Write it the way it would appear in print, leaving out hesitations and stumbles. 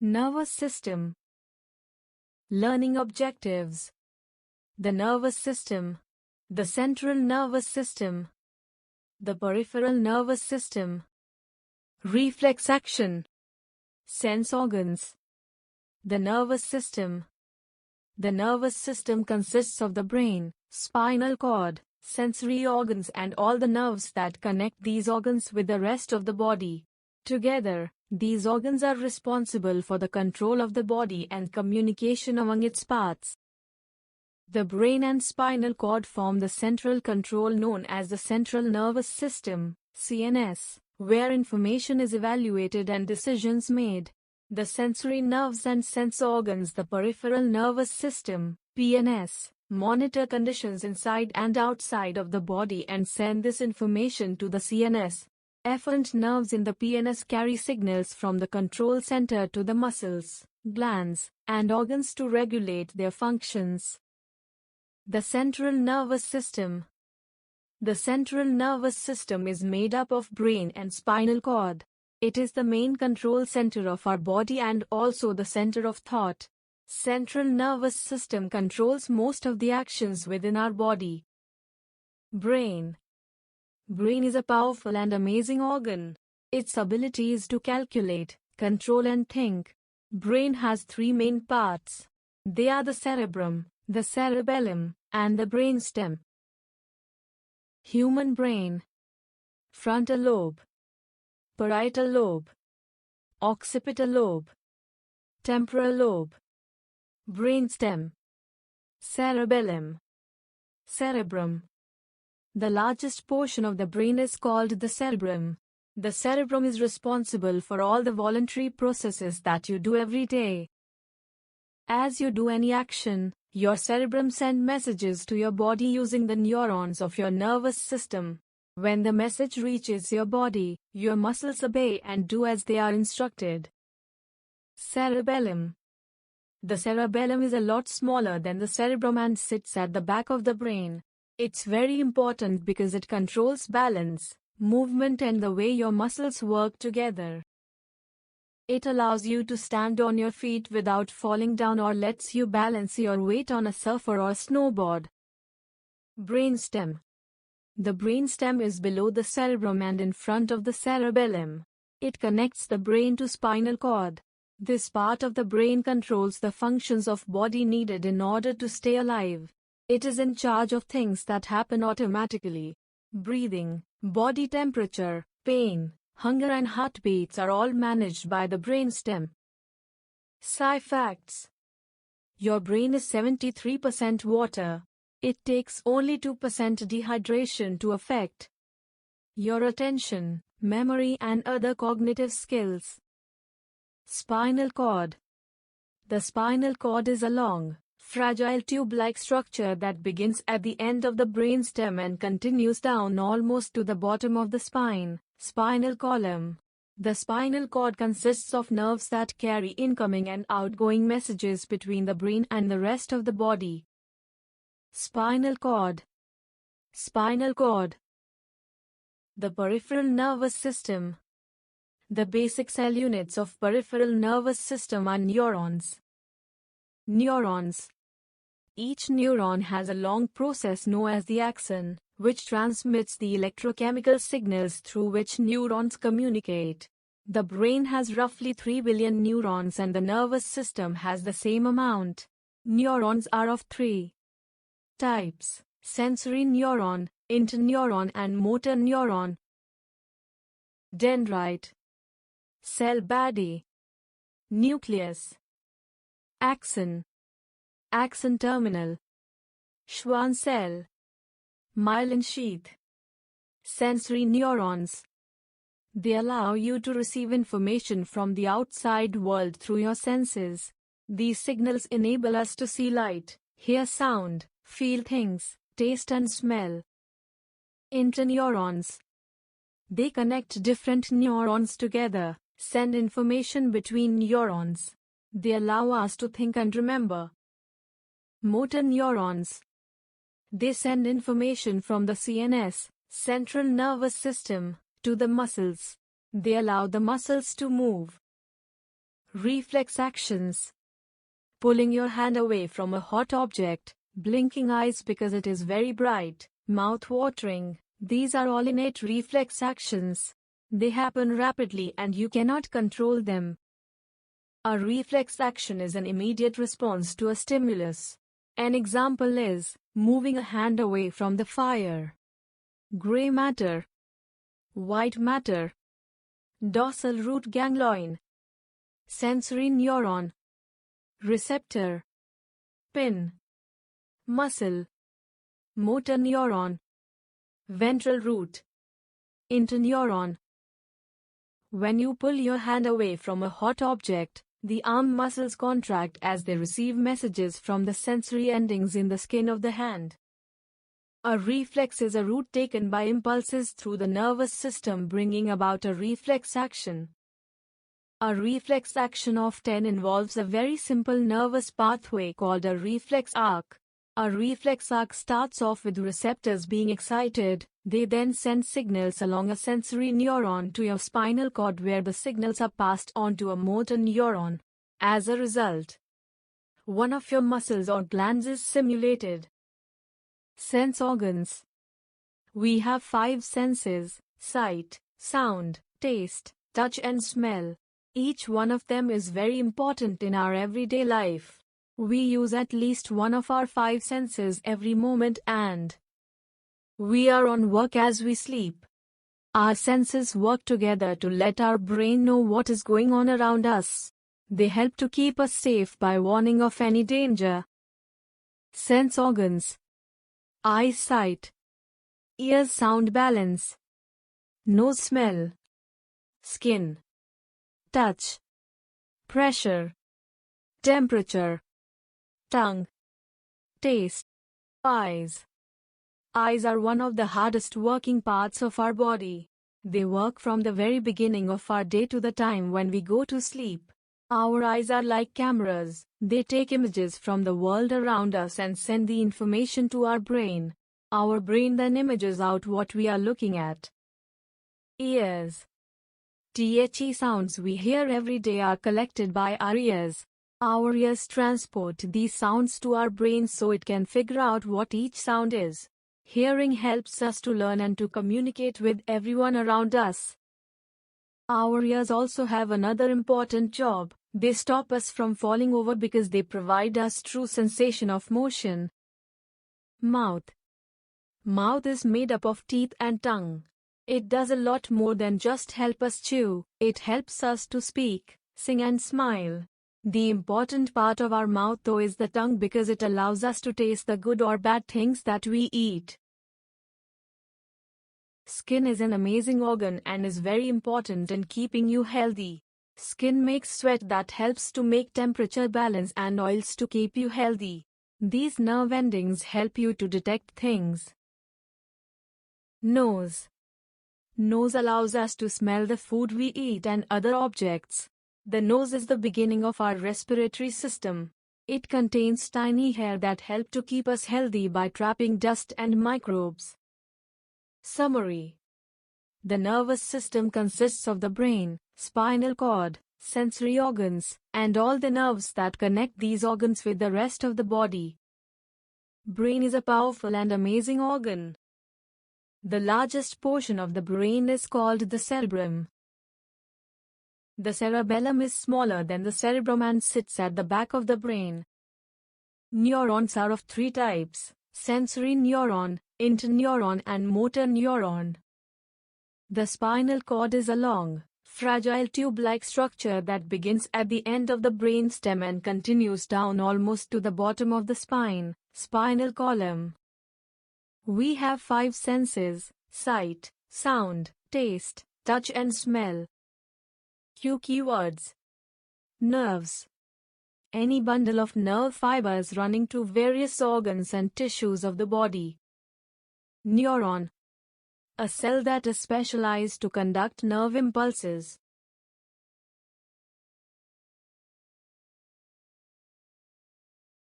Nervous system. Learning objectives. The nervous system. The central nervous system. The peripheral nervous system. Reflex action. Sense organs. The nervous system. The nervous system consists of the brain, spinal cord, sensory organs and all the nerves that connect these organs with the rest of the body. Together, these organs are responsible for the control of the body and communication among its parts. The brain and spinal cord form the central control known as the central nervous system, CNS, where information is evaluated and decisions made. The sensory nerves and sense organs, the peripheral nervous system, PNS, monitor conditions inside and outside of the body and send this information to the CNS. Efferent nerves in the PNS carry signals from the control center to the muscles, glands, and organs to regulate their functions. The central nervous system. The central nervous system is made up of brain and spinal cord. It is the main control center of our body and also the center of thought. Central nervous system controls most of the actions within our body. Brain. Brain is a powerful and amazing organ. Its ability is to calculate, control and think. Brain has three main parts. They are the cerebrum, the cerebellum, and the brainstem. Human brain. Frontal lobe. Parietal lobe. Occipital lobe. Temporal lobe. Brainstem. Cerebellum. Cerebrum. The largest portion of the brain is called the cerebrum. The cerebrum is responsible for all the voluntary processes that you do every day. As you do any action, your cerebrum sends messages to your body using the neurons of your nervous system. When the message reaches your body, your muscles obey and do as they are instructed. Cerebellum. The cerebellum is a lot smaller than the cerebrum and sits at the back of the brain. It's very important because it controls balance, movement and the way your muscles work together. It allows you to stand on your feet without falling down or lets you balance your weight on a surfer or snowboard. Brainstem. The brainstem is below the cerebrum and in front of the cerebellum. It connects the brain to spinal cord. This part of the brain controls the functions of body needed in order to stay alive. It is in charge of things that happen automatically. Breathing, body temperature, pain, hunger and heartbeats are all managed by the brainstem. Sci facts. Your brain is 73% water. It takes only 2% dehydration to affect your attention, memory and other cognitive skills. Spinal cord. The spinal cord is a long, fragile tube-like structure that begins at the end of the brainstem and continues down almost to the bottom of the spine, spinal column. The spinal cord consists of nerves that carry incoming and outgoing messages between the brain and the rest of the body. Spinal cord. Spinal cord. The peripheral nervous system. The basic cell units of peripheral nervous system are neurons. Neurons. Each neuron has a long process known as the axon, which transmits the electrochemical signals through which neurons communicate. The brain has roughly 3 billion neurons and the nervous system has the same amount. Neurons are of three types: sensory neuron, interneuron and motor neuron. Dendrite. Cell body. Nucleus. Axon. Axon terminal. Schwann cell. Myelin sheath. Sensory neurons. They allow you to receive information from the outside world through your senses. These signals enable us to see light, hear sound, feel things, taste and smell. Interneurons. They connect different neurons together, send information between neurons. They allow us to think and remember. Motor neurons. They send information from the CNS, central nervous system, to the muscles. They allow the muscles to move. Reflex actions. Pulling your hand away from a hot object, blinking eyes because it is very bright, mouth watering. These are all innate reflex actions. They happen rapidly and you cannot control them. A reflex action is an immediate response to a stimulus. An example is moving a hand away from the fire. Gray matter. White matter. Dorsal root ganglion. Sensory neuron. Receptor. Pin. Muscle. Motor neuron. Ventral root. Interneuron. When you pull your hand away from a hot object, the arm muscles contract as they receive messages from the sensory endings in the skin of the hand. A reflex is a route taken by impulses through the nervous system, bringing about a reflex action. A reflex action often involves a very simple nervous pathway called a reflex arc. A reflex arc starts off with receptors being excited. They then send signals along a sensory neuron to your spinal cord, where the signals are passed on to a motor neuron. As a result, one of your muscles or glands is stimulated. Sense organs. We have 5 senses: sight, sound, taste, touch and smell. Each one of them is very important in our everyday life. We use at least one of our 5 senses every moment, and we are on work as we sleep. Our senses work together to let our brain know what is going on around us. They help to keep us safe by warning of any danger. Sense organs. Eyesight. Ears sound balance. Nose smell. Skin. Touch. Pressure. Temperature. Tongue. Taste. Eyes. Eyes are one of the hardest working parts of our body. They work from the very beginning of our day to the time when we go to sleep. Our eyes are like cameras. They take images from the world around us and send the information to our brain. Our brain then images out what we are looking at. Ears. The sounds we hear every day are collected by our ears. Our ears transport these sounds to our brain so it can figure out what each sound is. Hearing helps us to learn and to communicate with everyone around us. Our ears also have another important job. They stop us from falling over because they provide us true sensation of motion. Mouth. Mouth is made up of teeth and tongue. It does a lot more than just help us chew. It helps us to speak, sing and smile. The important part of our mouth though is the tongue, because it allows us to taste the good or bad things that we eat. Skin is an amazing organ and is very important in keeping you healthy. Skin makes sweat that helps to make temperature balance and oils to keep you healthy. These nerve endings help you to detect things. Nose. Nose allows us to smell the food we eat and other objects. The nose is the beginning of our respiratory system. It contains tiny hair that help to keep us healthy by trapping dust and microbes. Summary. The nervous system consists of the brain, spinal cord, sensory organs, and all the nerves that connect these organs with the rest of the body. Brain is a powerful and amazing organ. The largest portion of the brain is called the cerebrum. The cerebellum is smaller than the cerebrum and sits at the back of the brain. Neurons are of 3 types: sensory neuron, interneuron and motor neuron. The spinal cord is a long, fragile tube-like structure that begins at the end of the brain stem and continues down almost to the bottom of the spine, spinal column. We have 5 senses: sight, sound, taste, touch and smell. Keywords. Nerves. Any bundle of nerve fibers running to various organs and tissues of the body. Neuron. A cell that is specialized to conduct nerve impulses.